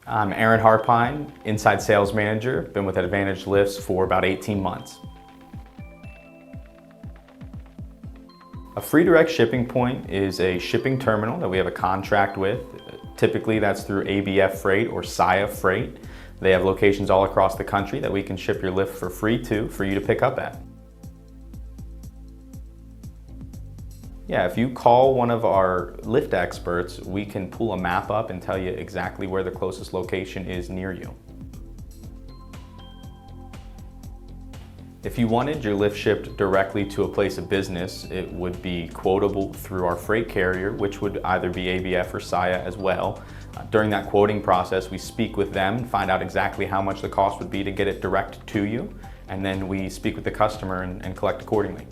I'm Aaron Harpine, Inside Sales Manager. Been with Advantage Lifts for about 18 months. A free direct shipping point is a shipping terminal that we have a contract with. Typically that's through ABF Freight or SIA Freight. They have locations all across the country that we can ship your lift for free to for you to pick up at. Yeah, if you call one of our lift experts, we can pull a map up and tell you exactly where the closest location is near you. If you wanted your lift shipped directly to a place of business, it would be quotable through our freight carrier, which would either be ABF or SIA as well. During that quoting process, we speak with them and find out exactly how much the cost would be to get it direct to you, and then we speak with the customer and collect accordingly.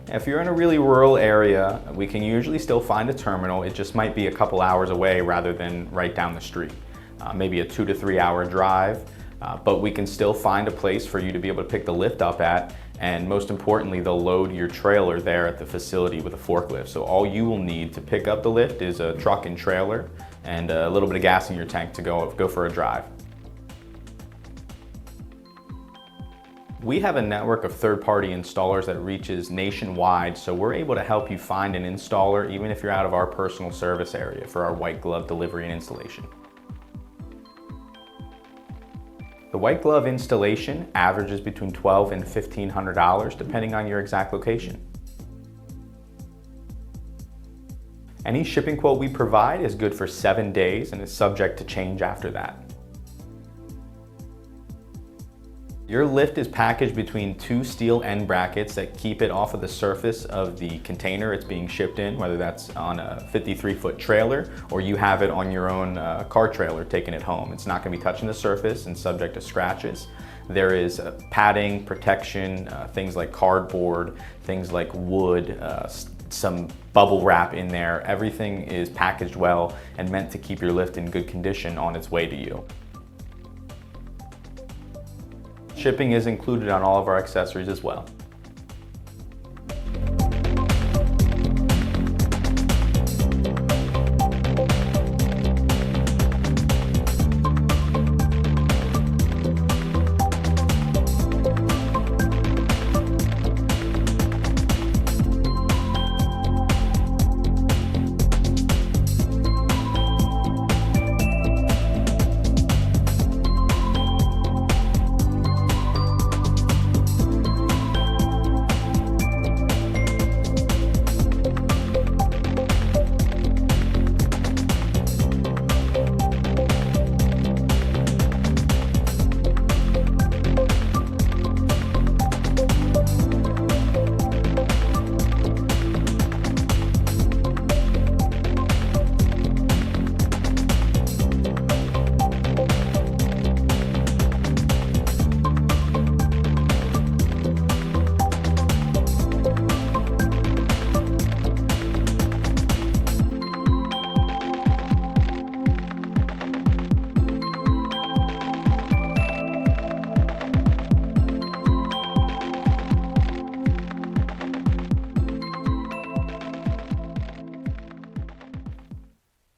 If you're in a really rural area, we can usually still find a terminal. It just might be a couple hours away rather than right down the street. Maybe a 2 to 3 hour drive. But we can still find a place for you to be able to pick the lift up at, and most importantly, they'll load your trailer there at the facility with a forklift. So all you will need to pick up the lift is a truck and trailer and a little bit of gas in your tank to go for a drive. We have a network of third-party installers that reaches nationwide, so we're able to help you find an installer even if you're out of our personal service area for our white glove delivery and installation. The white glove installation averages between $1,200 and $1,500 depending on your exact location. Any shipping quote we provide is good for 7 days and is subject to change after that. Your lift is packaged between 2 steel end brackets that keep it off of the surface of the container it's being shipped in, whether that's on a 53-foot trailer or you have it on your own car trailer taking it home. It's not going to be touching the surface and subject to scratches. There is padding, protection, things like cardboard, things like wood, some bubble wrap in there. Everything is packaged well and meant to keep your lift in good condition on its way to you. Shipping is included on all of our accessories as well.